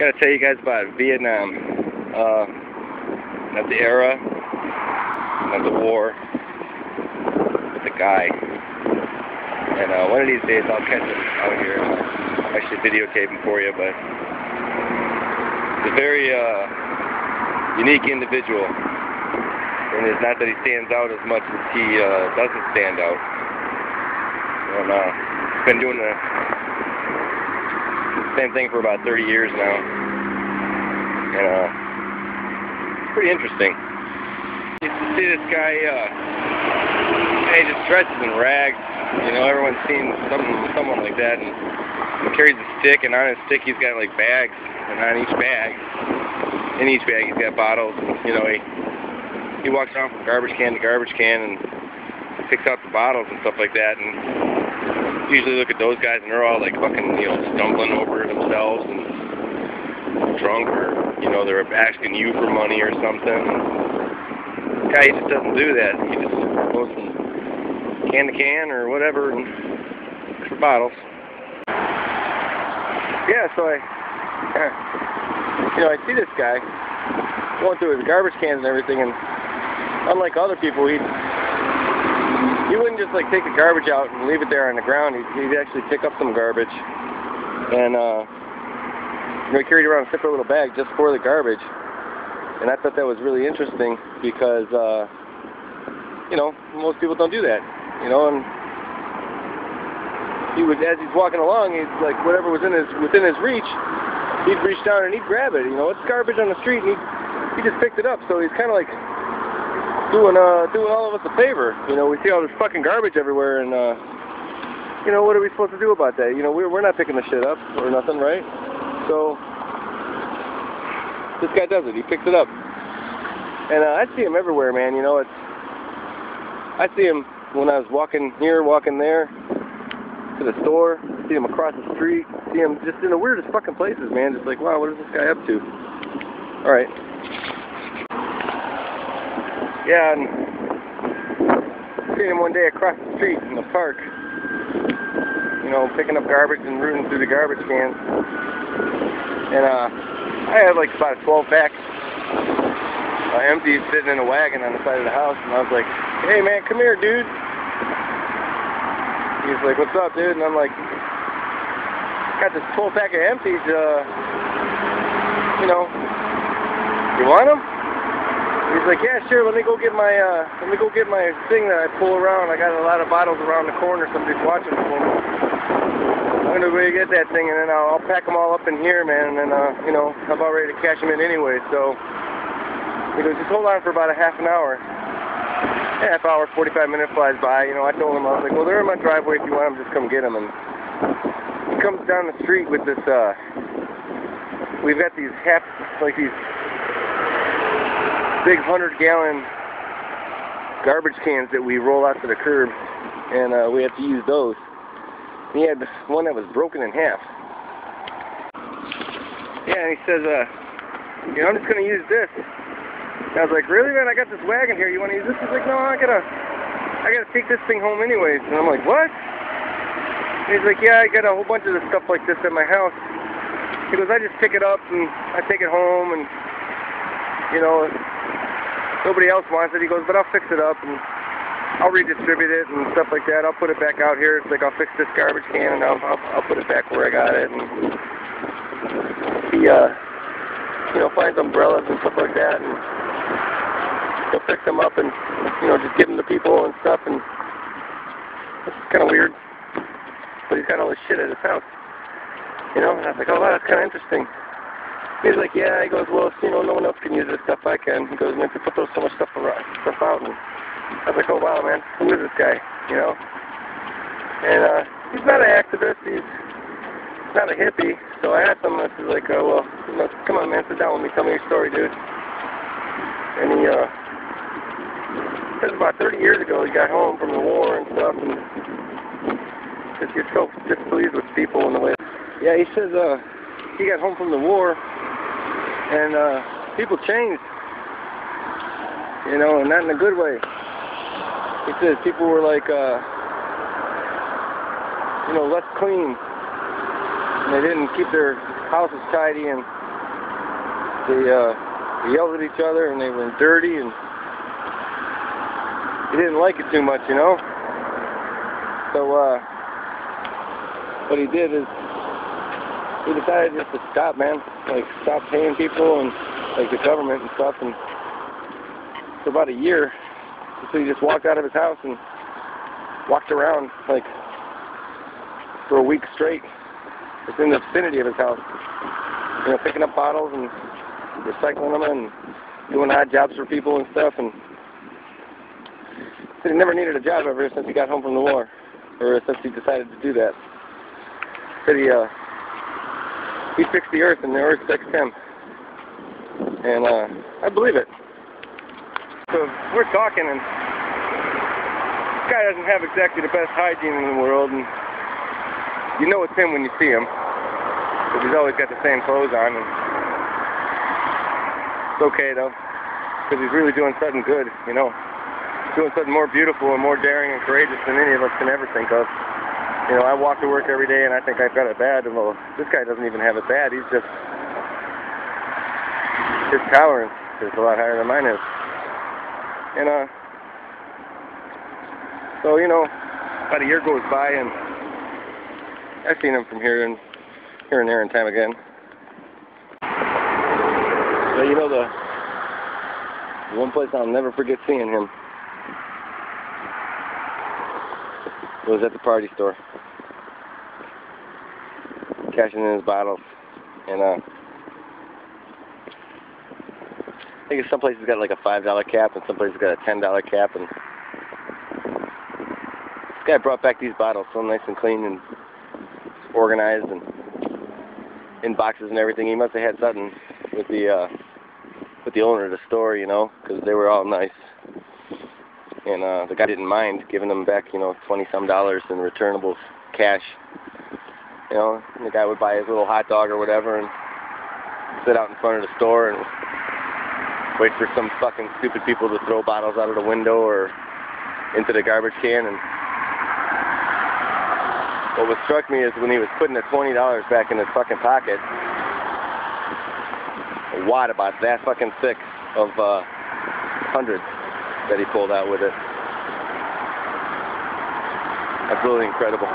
Gotta tell you guys about Vietnam. Not the era, not the war, but the guy. And one of these days I'll catch him out here and I'll actually videotape him for you, but he's a very unique individual. And it's not that he stands out as much as he doesn't stand out. And he's been doing the same thing for about 30 years now. And it's pretty interesting. You see this guy, he just dresses in rags. You know, everyone's seen someone like that, and he carries a stick, and on his stick he's got like bags, and on each bag, in each bag he's got bottles. You know, he walks around from garbage can to garbage can and picks out the bottles and stuff like that. And usually look at those guys, and they're all like fucking, you know, stumbling over themselves and drunk, or you know, they're asking you for money or something. This guy, he just doesn't do that. He just goes from can to can or whatever and looks for bottles. Yeah, so I see this guy going through his garbage cans and everything, and unlike other people, he wouldn't just like take the garbage out and leave it there on the ground. He'd actually pick up some garbage and he carried around a separate little bag just for the garbage. And I thought that was really interesting because you know, most people don't do that. You know, and he would, as he's walking along, he's like, whatever was within his reach, he'd reach down and he'd grab it. You know, it's garbage on the street, and he just picked it up. So he's kind of like doing all of us a favor. You know, we see all this fucking garbage everywhere, and you know, what are we supposed to do about that? You know, we're not picking the shit up or nothing, right? So this guy does it. He picks it up, and I see him everywhere, man. You know, I see him when I was walking here, walking there, to the store, see him across the street, see him just in the weirdest fucking places, man. Just like, wow, what is this guy up to? Alright. Yeah, and seeing him one day across the street in the park, you know, picking up garbage and rooting through the garbage cans. And I had like about a 12-pack empty sitting in a wagon on the side of the house, and I was like, hey man, come here, dude. He's like, what's up, dude? And I'm like, got this 12-pack of empties, you know, you want them? He's like, yeah, sure, let me go get my thing that I pull around. I got a lot of bottles around the corner, somebody's watching for me. I'm gonna go get that thing, and then I'll pack them all up in here, man, and then, you know, I'm about ready to cash them in anyway, so, you know, just hold on for about a half an hour. Half hour, 45 minutes flies by. You know, I told him, I was like, well, they're in my driveway. If you want them, just come get them. And he comes down the street with this, we've got these these big 100-gallon garbage cans that we roll out to the curb, and we have to use those. And he had one that was broken in half. Yeah, and he says, you know, I'm just going to use this. And I was like, really, man? I got this wagon here. You want to use this? He's like, no, I gotta take this thing home anyways. And I'm like, what? And he's like, yeah, I got a whole bunch of this stuff like this at my house. He goes, I just pick it up and I take it home, and you know, nobody else wants it. He goes, but I'll fix it up and I'll redistribute it and stuff like that. I'll put it back out here. It's like, I'll fix this garbage can and I'll put it back where I got it. And he you know, finds umbrellas and stuff like that, and he'll fix them up and, you know, just give them to people and stuff, and it's kind of weird, but he's got all this shit at his house, you know, and I was like, oh wow, that's kind of interesting. He's like, yeah, he goes, well, you know, no one else can use this stuff, I can. He goes, man, people throw so much stuff out, and I was like, oh wow, man, who is this guy, you know, and he's not an activist, he's not a hippie. So I asked him, I was like, well, you know, come on, man, sit down with me, tell me your story, dude. And he says about 30 years ago he got home from the war and stuff, and just gets so displeased with people in the way. Yeah, he says he got home from the war, and people changed, you know, and not in a good way. He says people were like, you know, less clean. And they didn't keep their houses tidy, and they yelled at each other and they were dirty, and he didn't like it too much, you know. So what he did is he decided just to stop, man. Like, stop paying people and like the government and stuff, and for about a year. So he just walked out of his house and walked around like for a week straight. It's in the vicinity of his house, you know, picking up bottles and recycling them and doing odd jobs for people and stuff. And said he never needed a job ever since he got home from the war, or since he decided to do that. Said he fixed the earth and the earth fixed him, and I believe it. So we're talking, and this guy doesn't have exactly the best hygiene in the world, and you know it's him when you see him, because he's always got the same clothes on. And it's okay though, because he's really doing something good, you know, doing something more beautiful and more daring and courageous than any of us can ever think of. You know, I walk to work every day and I think I've got it bad. Well, this guy doesn't even have it bad. He's just, his tolerance is a lot higher than mine is. And so, you know, about a year goes by and I've seen him from here and there and time again. So, you know, the one place I'll never forget seeing him was at the party store, cashing in his bottles. And I think some places got like a $5 cap and some places got a $10 cap. And this guy brought back these bottles so nice and clean and organized and in boxes and everything. He must have had something with the owner of the store, you know, because they were all nice. And the guy didn't mind giving them back, you know, $20-some in returnables cash. You know, and the guy would buy his little hot dog or whatever and sit out in front of the store and wait for some fucking stupid people to throw bottles out of the window or into the garbage can. And what struck me is when he was putting the $20 back in his fucking pocket, a wad about that fucking thick of hundreds that he pulled out with it. Absolutely incredible.